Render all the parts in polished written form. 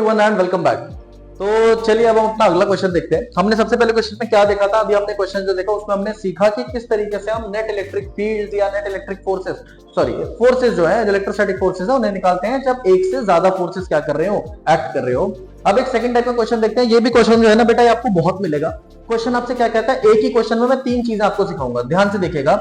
Everyone and welcome back. तो चलिए अब हम अपना अगला क्वेश्चन देखते हैं। हमने सबसे पहले क्वेश्चन में क्या देखा था, अभी हमने क्वेश्चन जो देखा उसमें हमने सीखा कि किस तरीके से हम नेट इलेक्ट्रिक फील्ड या नेट इलेक्ट्रिक फोर्सेस जो है इलेक्ट्रोस्टैटिक फोर्सेस है उन्हें निकालते हैं जब एक से ज्यादा फोर्सेस क्या कर रहे हो, एक्ट कर रहे हो। अब एक सेकंड टाइप का क्वेश्चन देखते हैं। ये भी क्वेश्चन जो है ना बेटा ये आपको बहुत मिलेगा। क्वेश्चन आपसे क्या कहता है, एक ही क्वेश्चन में मैं तीन चीजें आपको सिखाऊंगा, ध्यान से देखिएगा।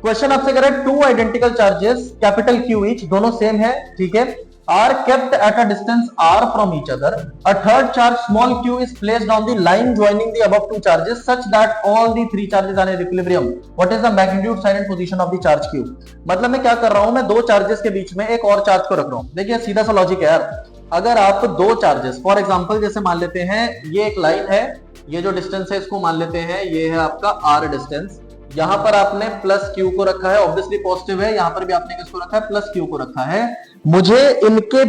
क्वेश्चन आपसे कह रहा है two identical charges capital Q each, दोनों सेम है, ठीक है, are kept at a distance r from each other. A third charge small q is placed on the line joining the above two charges such that all the three charges are in equilibrium. What is the magnitude, sign and position of the charge q? मतलब मैं क्या कर रहा हूं, मैं दो charges के बीच में एक और चार्ज को रख रहा हूं। देखिए सीधा सा लॉजिक है यार। अगर आप दो चार्जेस फॉर एग्जांपल जैसे मान लेते हैं ये एक लाइन है, ये जो डिस्टेंस है इसको मान लेते हैं ये है आपका r डिस्टेंस, यहां पर आपने प्लस क्यू को रखा है, ऑब्वियसली पॉजिटिव है, यहां पर भी आपने किसको रखा है, प्लस क्यू को रखा है। मुझे इनके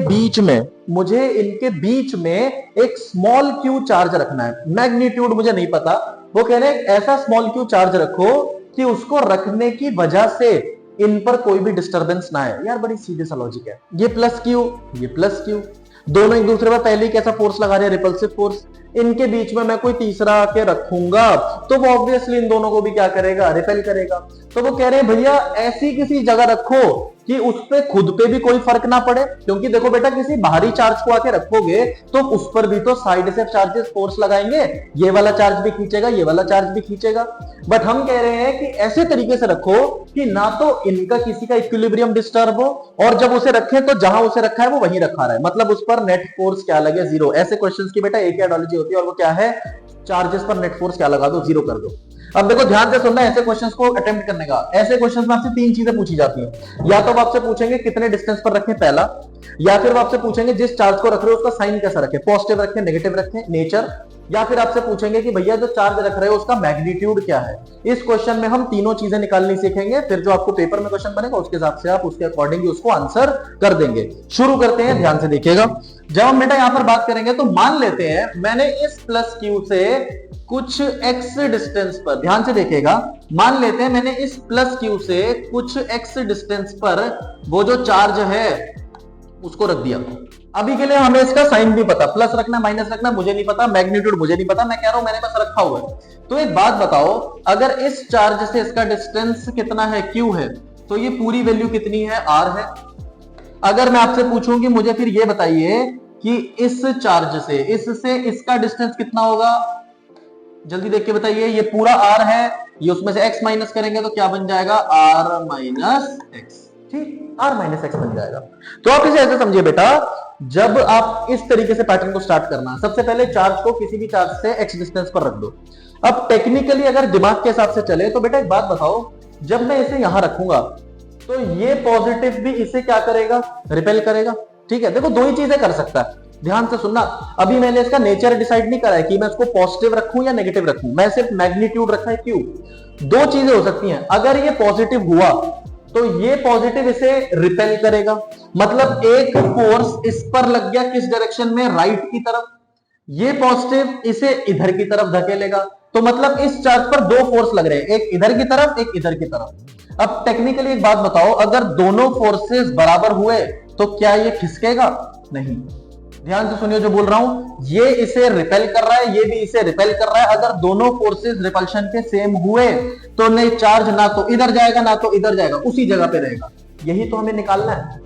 बीच में एक स्मॉल क्यू चार्ज रखना है, मैग्नीट्यूड मुझे नहीं पता। वो कह रहे हैं ऐसा स्मॉल क्यू चार्ज रखो कि उसको रखने की वजह से इन पर कोई भी डिस्टरबेंस ना आए। यार बड़ी सीधी सा लॉजिक है। ये प्लस क्यू, ये प्लस क्यू, दोनों एक दूसरे पर पहले ही कैसा फोर्स लगा रहे हैं, रिपल्सिव फोर्स। इनके बीच में मैं कोई तीसरा आके रखूंगा तो वो ऑब्वियसली इन दोनों को भी क्या करेगा, रिपेल करेगा। तो वो कह रहे हैं भैया ऐसी किसी जगह रखो कि उस पे खुद पे भी कोई फर्क ना पड़े, क्योंकि देखो बेटा किसी बाहरी चार्ज को आके रखोगे तो उस पर भी तो साइड से चार्जेस फोर्स लगाएंगे, ये वाला चार्ज भी खींचेगा, ये वाला चार्ज भी खींचेगा। बट हम कह रहे हैं कि ऐसे तरीके से रखो कि ना तो इनका किसी का इक्विलिब्रियम डिस्टर्ब हो और जब उसे रखे तो जहां उसे रखा है वो वहीं रखा रहा है, मतलब उस पर नेट फोर्स क्या लगे, जीरो। ऐसे क्वेश्चंस की बेटा एक ही आइडियोलॉजी होती है और वो क्या है, चार्जेस पर नेट फोर्स क्या लगा दो, जीरो कर दो। अब देखो ध्यान से सुनना, ऐसे क्वेश्चंस को अटेम्प्ट करने का, ऐसे क्वेश्चंस में आपसे तीन चीजें पूछी जाती हैं। या तो वो आपसे पूछेंगे कितने डिस्टेंस पर रखें पहला, या फिर वो आपसे पूछेंगे जिस चार्ज को रख रहे हो उसका साइन कैसा रखें, पॉजिटिव रखें, नेगेटिव रखें, नेचर, या फिर आपसे पूछेंगे कि भैया जो चार्ज रख रहे हो उसका मैग्नीट्यूड क्या है। इस क्वेश्चन में हम तीनों चीजें निकालनी सीखेंगे, फिर जो आपको पेपर में क्वेश्चन बनेगा उसके हिसाब से आप उसके अकॉर्डिंग उसको आंसर कर देंगे। शुरू करते हैं, ध्यान से देखिएगा। जब हम बेटा यहां पर बात करेंगे तो मान लेते हैं मैंने इस प्लस क्यू से कुछ x डिस्टेंस पर, ध्यान से देखिएगा, मान लेते हैं मैंने इस प्लस क्यू से कुछ x डिस्टेंस पर वो जो चार्ज है उसको रख दिया। अभी के लिए हमें इसका साइन भी पता, प्लस रखना माइनस रखना मुझे नहीं पता, मैग्नीट्यूड मुझे नहीं पता, मैं कह रहा हूं मैंने बस रखा हुआ है। तो एक बात बताओ, अगर इस चार्ज से इसका डिस्टेंस कितना है, q है, तो ये पूरी वैल्यू कितनी है, r है। अगर मैं आपसे पूछूं कि मुझे फिर ये बताइए कि इस चार्ज से इससे इसका डिस्टेंस कितना होगा, जल्दी देख के बताइए। ये पूरा r है, ये उसमें से x माइनस करेंगे तो क्या बन जाएगा, r माइनस x, ठीक, r माइनस x बन जाएगा। तो आप इसे ऐसे समझिए बेटा, जब आप इस तरीके से पैटर्न को स्टार्ट करना, सबसे पहले चार्ज को किसी भी चार्ज से x डिस्टेंस पर रख दो। अब टेक्निकली अगर दिमाग के हिसाब से चले तो बेटा एक बात बताओ, जब मैं इसे यहां रखूंगा तो ये पॉजिटिव भी इसे क्या करेगा, रिपेल करेगा, ठीक है। देखो दो ही चीजें कर सकता है, ध्यान से सुनना। अभी मैंने इसका नेचर डिसाइड नहीं करा है कि मैं इसको पॉजिटिव रखूं या नेगेटिव रखूं, मैं सिर्फ मैग्नीट्यूड रखा है क्यू। दो चीजें हो सकती हैं, अगर ये पॉजिटिव हुआ तो ये पॉजिटिव इसे रिपेल करेगा, मतलब एक फोर्स इस पर लग गया किस डायरेक्शन में, राइट की तरफ, ये पॉजिटिव इसे इधर की तरफ धकेलेगा। तो मतलब इस चार्ज पर दो फोर्स लग रहे हैं, एक इधर की तरफ एक इधर की तरफ। अब टेक्निकली एक बात बताओ, अगर दोनों फोर्सेस बराबर हुए तो क्या ये खिसकेगा, नहीं। ध्यान से सुनिए जो बोल रहा हूं, ये इसे रिपेल कर रहा है, ये भी इसे रिपेल कर रहा है। अगर दोनों फोर्सेस रिपल्शन के सेम हुए तो नहीं चार्ज ना तो इधर जाएगा ना तो इधर जाएगा, उसी जगह पे रहेगा। यही तो हमें निकालना है,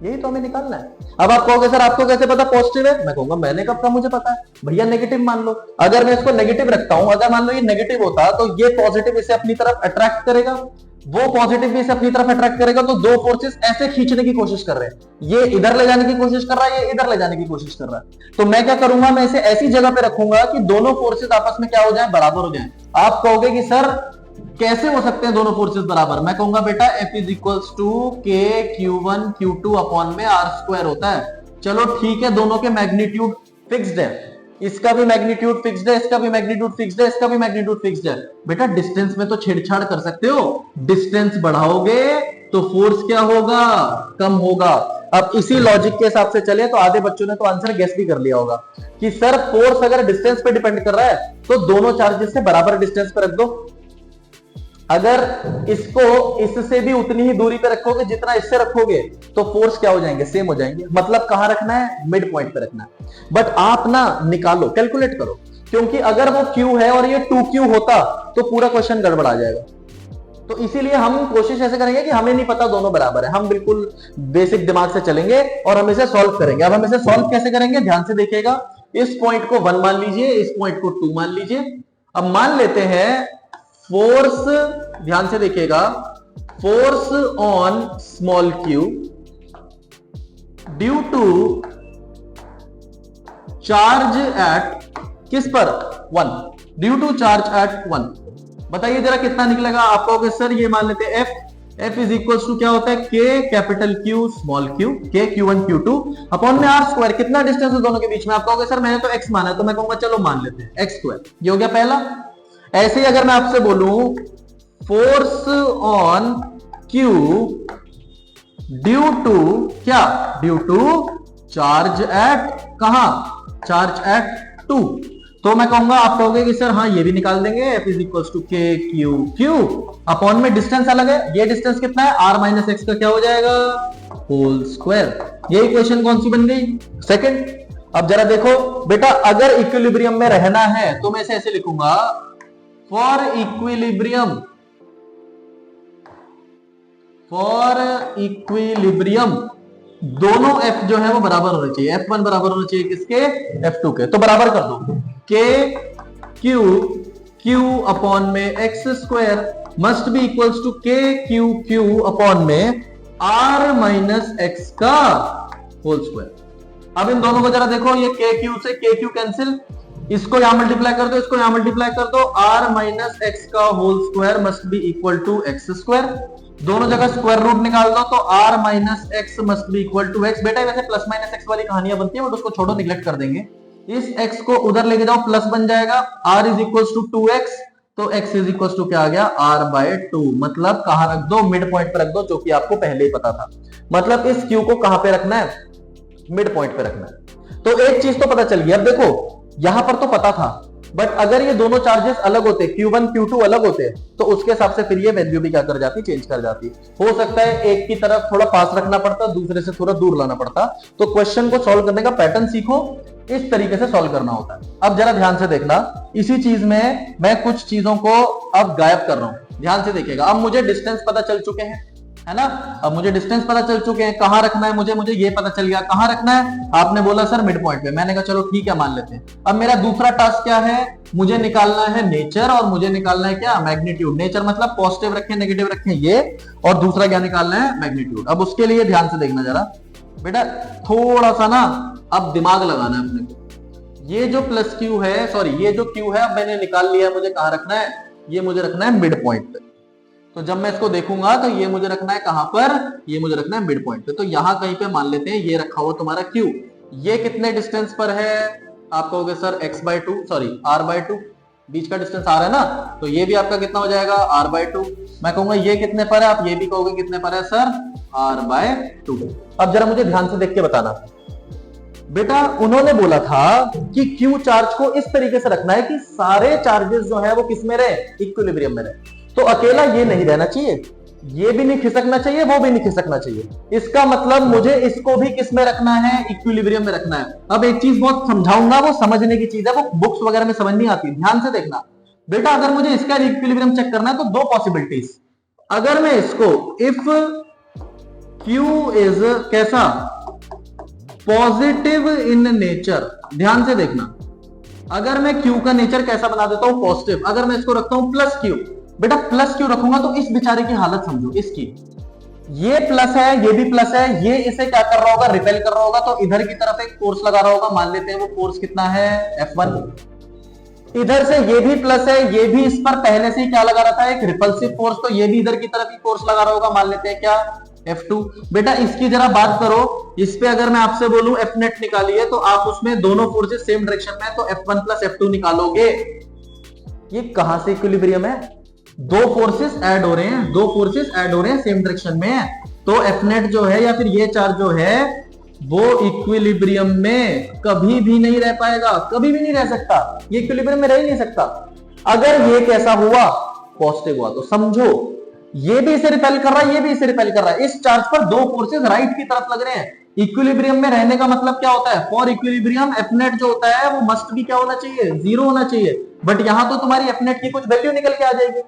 यही तो हमें निकालना है। अब आप कहोगे सर आपको कैसे पता पॉजिटिव है, मैं कहूंगा मैंने कब कहा मुझे पता है, भैया नेगेटिव मान लो। अगर मैं इसको नेगेटिव रखता हूं, अगर मान लो ये नेगेटिव होता तो ये पॉजिटिव इसे अपनी तरफ अट्रैक्ट करेगा, वो पॉजिटिव भी इसे अपनी तरफ अट्रैक्ट करेगा, तो दो फोर्सेस ऐसे खींचने की कोशिश कर रहे हैं, ये इधर ले जाने की कोशिश कर रहा है, ये इधर ले जाने की कोशिश कर रहा है। तो मैं क्या करूंगा, मैं इसे ऐसी जगह पे रखूंगा कि दोनों फोर्सेस आपस में क्या हो जाए, बराबर हो जाए। आप कहोगे कि सर कैसे हो सकते हैं दोनों फोर्सेस बराबर, मैं कहूंगा बेटा F is equals to k q1 q2 upon में r स्क्वायर होता है। चलो ठीक है, दोनों के मैग्नीट्यूड फिक्स्ड है, इसका भी मैग्नीट्यूड फिक्स्ड है, इसका भी मैग्नीट्यूड फिक्स्ड है, इसका भी मैग्नीट्यूड फिक्स्ड है। बेटा डिस्टेंस में तो छेड़छाड़ कर सकते हो, डिस्टेंस बढ़ाओगे तो फोर्स क्या होगा, कम होगा। अब इसी लॉजिक के हिसाब से चले तो आधे बच्चों ने तो आंसर गेस भी कर लिया होगा कि सर फोर्स अगर डिस्टेंस पे डिपेंड कर रहा है तो दोनों चार्जेस से बराबर डिस्टेंस पे रख दो। अगर इसको इससे भी उतनी ही दूरी पे रखोगे जितना इससे रखोगे तो फोर्स क्या हो जाएंगे, सेम हो जाएंगे। मतलब कहां रखना है, मिड पॉइंट पे रखना है। बट आप ना निकालो, कैलकुलेट करो, क्योंकि अगर वो Q है और ये 2Q होता तो पूरा क्वेश्चन गड़बड़ आ जाएगा। तो इसीलिए हम कोशिश ऐसे करेंगे कि हमें नहीं पता दोनों बराबर है, हम बिल्कुल बेसिक दिमाग से चलेंगे और हम इसे सॉल्व करेंगे। अब हम इसे सॉल्व कैसे करेंगे, ध्यान से देखिएगा। इस पॉइंट को 1 मान लीजिए, इस पॉइंट को 2 मान लीजिए। अब मान लेते हैं फोर्स, ध्यान से देखिएगा, force on small q due to charge at किस पर 1, ड्यू टू चार्ज एट 1। बताइए जरा कितना निकलेगा। आप कहोगे सर ये मान लेते हैं f इज इक्वल टू क्या होता है, k capital Q small q, k q1 q2 upon में r स्क्वायर। कितना डिस्टेंस है दोनों के बीच में। आप कहोगे सर मैंने तो x माना है, तो मैं कहूंगा चलो मान लेते हैं x स्क्वायर। ये हो गया पहला। ऐसे ही अगर मैं आपसे बोलूं force on q due to क्या, ड्यू टू चार्ज एट कहां, चार्ज एट 2, तो मैं कहूंगा, आप कहोगे कि सर हाँ ये भी निकाल देंगे, f is equal to k q q upon में डिस्टेंस अलग है। ये डिस्टेंस कितना है, r माइनस एक्स का क्या हो जाएगा, होल स्क्वायर। ये इक्वेशन कौन सी बन गई, सेकंड। अब जरा देखो बेटा, अगर इक्विलिब्रियम में रहना है तो मैं इसे ऐसे लिखूंगा, फॉर इक्विलिब्रियम, फॉर इक्विलिब्रियम दोनों f जो है वो बराबर होने चाहिए। f1 बराबर होना चाहिए किसके, f2 के। तो बराबर कर दो, k q q अपॉन में x square must be equals to k q q upon में r माइनस x का होल स्क्वायर। अब इन दोनों को जरा देखो, ये k q से k q कैंसिल, इसको यहां मल्टीप्लाई कर दो, इसको यहां मल्टीप्लाई कर दो, r माइनस x का whole square must be equal to x square. दोनों जगह स्क्वायर रूट निकाल दो तो r माइनस x must be equal to x. बेटा वैसे प्लस माइनस एक्स वाली कहानियां बनती है, बट उसको छोड़ो, निगलेक्ट कर देंगे। इस x को उधर लेके जाओ, प्लस बन जाएगा, r is equal to 2x, तो x इज इक्वल टू क्या आ गया, r बाय 2। मतलब कहां रख दो, मिड पॉइंट पे रख दो, जो कि आपको पहले ही पता था। मतलब इस q को कहां पे रखना है, मिड पॉइंट पे रखना है। तो एक चीज तो पता चल गई। अब देखो यहां पर तो पता था, बट अगर ये दोनों चार्जेस अलग होते, Q1 Q2 अलग होते, तो उसके हिसाब से फिर ये वैल्यू भी क्या कर जाती, चेंज कर जाती। हो सकता है एक की तरफ थोड़ा पास रखना पड़ता, दूसरे से थोड़ा दूर लाना पड़ता। तो क्वेश्चन को सॉल्व करने का पैटर्न सीखो, इस तरीके से सॉल्व करना होता है। अब जरा ध्यान से देखना, इसी चीज में मैं कुछ चीजों को अब गायब कर रहा हूं, ध्यान से देखिएगा। अब मुझे डिस्टेंस पता चल चुके हैं, है ना। अब मुझे डिस्टेंस पता चल चुके हैं, कहां रखना है मुझे ये पता चल गया कहां रखना है। आपने बोला सर मिड पॉइंट पे, मैंने कहा चलो ठीक है मान लेते हैं। अब मेरा दूसरा टास्क क्या है, मुझे निकालना है नेचर और मुझे निकालना है क्या, मैग्नीट्यूड। नेचर मतलब पॉजिटिव रखें नेगेटिव रखें ये, और दूसरा क्या निकालना है, मैग्नीट्यूड। अब उसके लिए ध्यान से देखना जरा बेटा, थोड़ा सा ना अब दिमाग लगाना है अपने को। ये जो प्लस क्यू है, सॉरी ये जो क्यू है, अब मैंने निकाल लिया, मुझे कहां रखना है, ये मुझे रखना है मिड पॉइंट पे। तो जब मैं इसको देखूंगा तो ये मुझे रखना है कहां पर, ये मुझे रखना है मिड पॉइंट पे। तो यहां कहीं पे मान लेते हैं ये रखा हुआ तुम्हारा Q, ये कितने डिस्टेंस पर है। आप कहोगे सर x/2, सॉरी r/2, बीच का डिस्टेंस r है ना, तो ये भी आपका कितना हो जाएगा, r/2। मैं कहूंगा ये कितने पर है, आप ये भी कहोगे कितने पर है सर, r/2। अब जरा मुझे ध्यान से देख के बताना बेटा, उन्होंने बोला था कि Q चार्ज को इस तरीके से रखना है कि सारे चार्जेस जो है वो किस में रहे, इक्विलिब्रियम में रहे। तो अकेला ये नहीं रहना चाहिए, ये भी नहीं खिसकना चाहिए, वो भी नहीं खिसकना चाहिए। इसका मतलब मुझे इसको भी किस में रखना है, इक्विलिब्रियम में रखना है। अब एक चीज बहुत समझाऊंगा, वो समझने की चीज है, वो बुक्स वगैरह में समझ नहीं आती, ध्यान से देखना बेटा। अगर मुझे इसका इक्विलिब्रियम चेक करना है तो दो पॉसिबिलिटीज। अगर मैं इसको इफ Q इज कैसा, पॉजिटिव इन नेचर, ध्यान से देखना, अगर मैं Q का नेचर कैसा बना देता हूं, पॉजिटिव। अगर मैं इसको रखता हूं प्लस Q, बेटा प्लस क्यों रखूंगा, तो इस बेचारे की हालत समझो इसकी। ये प्लस है, ये भी प्लस है, ये इसे क्या कर रहा होगा, रिपेल कर रहा होगा, तो इधर की तरफ एक फोर्स लगा रहा होगा। मान लेते हैं वो फोर्स कितना है, F1। इधर से ये भी प्लस है, ये भी इस पर पहले से ही क्या लगा रहा था, एक रिपल्सिव फोर्स, तो ये भी इधर की तरफ ही फोर्स लगा रहा होगा। मान लेते हैं क्या, F2। बेटा इसकी जरा बात करो, इस पे अगर मैं आपसे बोलूं F नेट निकालिए, तो आप उसमें दोनों फोर्सेस सेम डायरेक्शन में है, तो F1 प्लस F2 निकालोगे। ये कहां से इक्विलिब्रियम है, दो फोर्सेस ऐड हो रहे हैं, दो फोर्सेस ऐड हो रहे हैं, सेम डायरेक्शन में है। तो F नेट जो है या फिर ये चार्ज जो है वो इक्विलिब्रियम में कभी भी नहीं रह पाएगा, कभी भी नहीं रह सकता, ये इक्विलिब्रियम में रह ही नहीं सकता। अगर ये कैसा हुआ, पॉजिटिव हुआ तो समझो ये भी इसे रिपेल कर रहा है, ये भी इसे रिपेल कर रहा है। इस चार्ज पर दो फोर्सेस राइट की तरफ लग रहे हैं। इक्विलिब्रियम में रहने का मतलब क्या होता है? फॉर इक्विलिब्रियम एफ नेट जो होता है वो मस्ट भी क्या होना चाहिए? जीरो होना चाहिए। बट यहां तो तुम्हारी एफ नेट की कुछ वैल्यू निकल के आ जाएगी,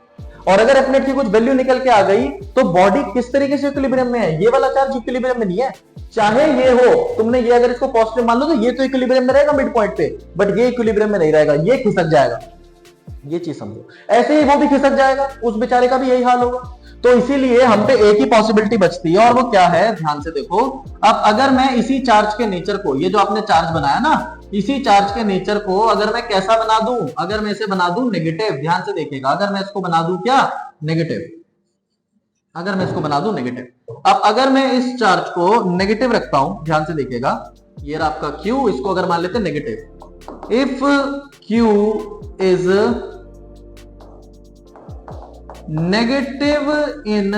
और अगर एफ नेट की कुछ वैल्यू निकल के आ गई तो बॉडी किस तरीके से इक्विलिब्रियम में है? ये वाला चार्ज इक्विलिब्रियम में नहीं है। चाहे ये हो, तुमने ये अगर इसको पॉजिटिव मान लो तो ये तो इक्विलिब्रियम में रहेगा मिड पॉइंट पे, बट ये इक्विलिब्रियम में नहीं रहेगा, ये खिसक जाएगा। ये चीज समझो। ऐसे ही वो भी खिसक जाएगा, उस बेचारे का भी यही हाल होगा। तो इसीलिए हम पे एक ही पॉसिबिलिटी बचती है, और वो क्या है? ध्यान से देखो। अब अगर मैं इसी चार्ज के नेचर को, ये जो आपने चार्ज बनाया ना, इसी चार्ज के नेचर को अगर मैं कैसा बना दूं? अगर मैं इसे बना दूं नेगेटिव, ध्यान से देखिएगा, अगर मैं इसको बना दूं क्या? नेगेटिव। अगर मैं इसको बना दूं नेगेटिव, अब अगर मैं इस चार्ज को नेगेटिव रखता हूं, ध्यान से देखिएगा, ये रहा आपका Q, इसको अगर मान लेते हैं negative. If Q is negative in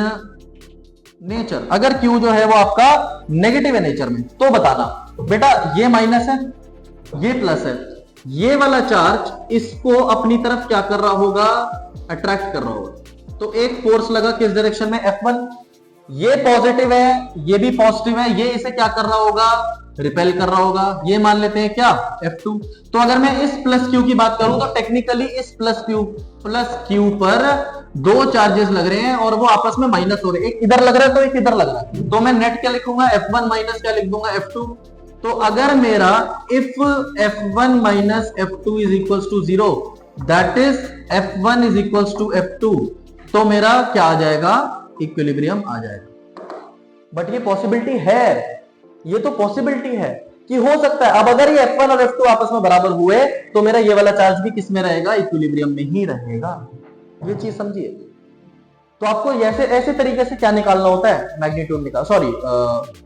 nature, अगर Q जो है वो आपका नेगेटिव है नेचर में, तो बताना बेटा ये माइनस है, ये प्लस है, ये वाला चार्ज इसको अपनी तरफ क्या कर रहा होगा? अट्रैक्ट कर रहा होगा। तो एक फोर्स लगा किस डायरेक्शन में? F1। ये पॉजिटिव है, ये भी पॉजिटिव है, ये इसे क्या कर रहा होगा? रिपेल कर रहा होगा। ये मान लेते हैं क्या? F2। तो अगर मैं इस प्लस Q की बात करूं तो टेक्निकली इस प्लस Q पर दो चार्जेस लग रहे हैं और वो आपस में माइनस हो रहे हैं। एक इधर लग रहा है तो एक इधर लग रहा है, तो मैं नेट क्या लिखूंगा? F1 माइनस क्या लिख दूंगा? F2। तो अगर मेरा if F1 minus F2 is equals to 0, that is F1 is equals to F2, तो मेरा क्या आ जाएगा? इक्विलिब्रियम आ जाएगा। बट ये पॉसिबिलिटी है, ये तो पॉसिबिलिटी है कि हो सकता है। अब अगर ये F1 और F2 आपस में बराबर हुए तो मेरा ये वाला चार्ज भी किस में रहेगा? इक्विलिब्रियम में ही रहेगा। ये चीज समझिए। तो आपको ऐसे तरीके से क्या निकालना होता है? मैग्नीट्यूड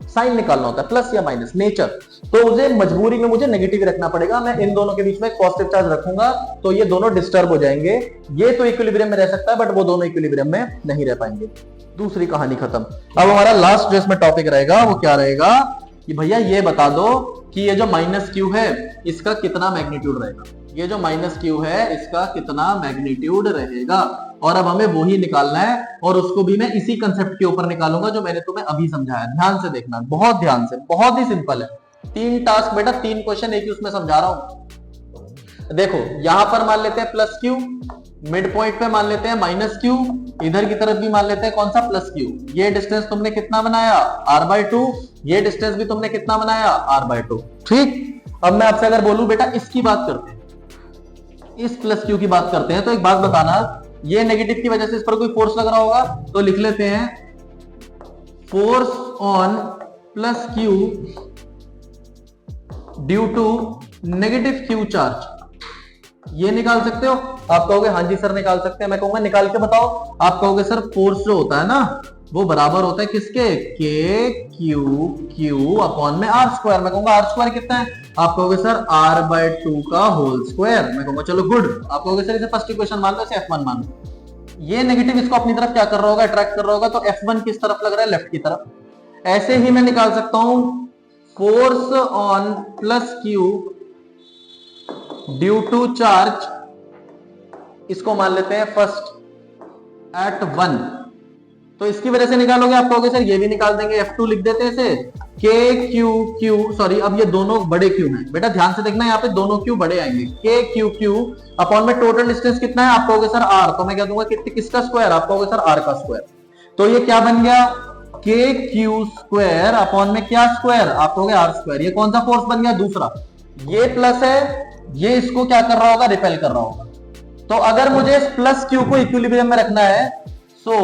साइन निकालना होता है, प्लस या माइनस, नेचर। तो मुझे मजबूरी में मुझे नेगेटिव रखना पड़ेगा। मैं इन दोनों के बीच में एक पॉजिटिव चार्ज रखूंगा तो ये दोनों डिस्टर्ब हो जाएंगे। ये तो इक्विलिब्रियम में रह सकता है बट वो दोनों इक्विलिब्रियम में नहीं रह पाएंगे। दूसरी कहानी खत्म। अब हमारा लास्ट जो इसमें टॉपिक रहेगा वो क्या रहेगा कि भैया ये बता दो कि ये जो माइनस Q है इसका कितना मैग्नीट्यूड रहेगा? ये जो माइनस Q है इसका कितना मैग्नीट्यूड रहेगा? और अब हमें वो ही निकालना है, और उसको भी मैं इसी कंसेप्ट के ऊपर निकालूंगा जो मैंने तुम्हें अभी समझाया। ध्यान से देखना, बहुत ध्यान से, बहुत ही सिंपल है। 3 टास्क बेटा, 3 क्वेश्चन एक ही उसमें समझा रहा हूं। देखो यहां पर मान लेते हैं प्लस Q, मिड पॉइंट पे मान लेते हैं माइनस Q, इधर की तरफ भी मान लेते हैं कौन सा? Plus Q। ये डिस्टेंस तुमने कितना बनाया? R/2। ये डिस्टेंस भी तुमने कितना बनाया? R/2। ठीक। अब मैं आपसे अगर बोलूं बेटा इसकी बात करते हैं, इस प्लस Q की बात करते हैं, तो एक बात बताना, ये नेगेटिव की वजह से इस पर कोई फोर्स लग रहा होगा, तो लिख लेते हैं force on plus Q due to negative Q charge. ये निकाल सकते हो? आप कहोगे हाँ जी सर निकाल सकते हैं। मैं कहूंगा निकाल के बताओ। आप कहोगे सर फोर्स जो होता है ना वो बराबर होता है किसके? Q अपॉन में R²। मैं कहूंगा R² कितना है? आप कहोगे सर R/2 का होल स्क्वायर। मैं कहूंगा चलो गुड। आप कहोगे सर इसे फर्स्ट इक्वेशन मान लो, इसे F1 मान लो। ये नेगेटिव इसको अपनी तरफ क्या कर रहा होगा? अट्रैक्ट कर रहा होगा। तो F1 किस तरफ लग रहा है? लेफ्ट की तरफ। ऐसे ही मैं निकाल सकता हूं force on plus Q due to charge, इसको मान लेते हैं फर्स्ट एट 1। तो इसकी वजह से निकालोगे। आप कहोगे सर ये भी निकाल देंगे, F2 लिख देते हैं इसे, KQ, सॉरी अब ये दोनों बड़े Q हैं बेटा, ध्यान से देखना, यहाँ पे दोनों Q बड़े आएंगे। KQ अपॉन में टोटल डिस्टेंस कितना है? आप कहोगे सर R, तो मैं क्या दूंगा किसका स्क्वायर? आप कहोगे सर R का स्क्वायर। तो ये क्या बन गया? KQ² अपॉन में क्या स्क्वायर? आप कहोगे R²। ये कौन सा फोर्स बन गया? दूसरा। ये प्लस है, ये इसको क्या कर रहा होगा? रिपेल कर रहा होगा। तो अगर मुझे इस प्लस Q को इक्विलिब्रियम में रखना है, so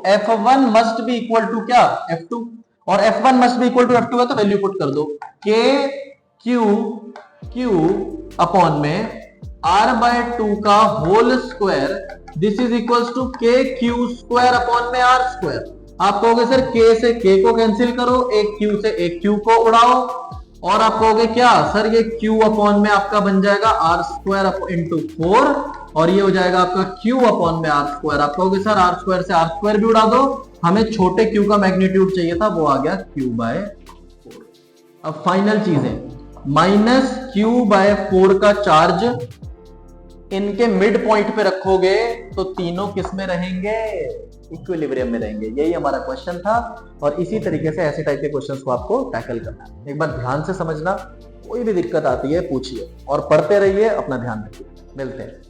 F1 must be equal to क्या? F2। और F1 must be equal to F2 है तो वैल्यू पुट कर दो, KQ अपॉन में R/2 का whole square, this is equals to KQ² upon में R²। आप कहोगे सर K से K को कैंसिल करो, एक Q से एक Q को उड़ाओ, और आप कहोगे क्या सर ये Q अपॉन में आपका बन जाएगा R² इंटू 4, और ये हो जाएगा आपका Q अपॉन में R²। आप कहोगे सर R² से R² भी उड़ा दो, हमें छोटे Q का मैग्नीट्यूड चाहिए था, वो आ गया Q/4। अब फाइनल चीजें, -Q/4 का चार्ज इनके मिड पॉइंट पे रखोगे तो तीनों किस में रहेंगे, इक्विलिब्रियम में रहेंगे। यही हमारा क्वेश्चन था और इसी तरीके से ऐसे टाइप के क्वेश्चंस को आपको टैकल करना है। एक बार ध्यान से समझना, कोई भी दिक्कत आती है पूछिए और पढ़ते रहिए, अपना ध्यान रखिए। मिलते हैं।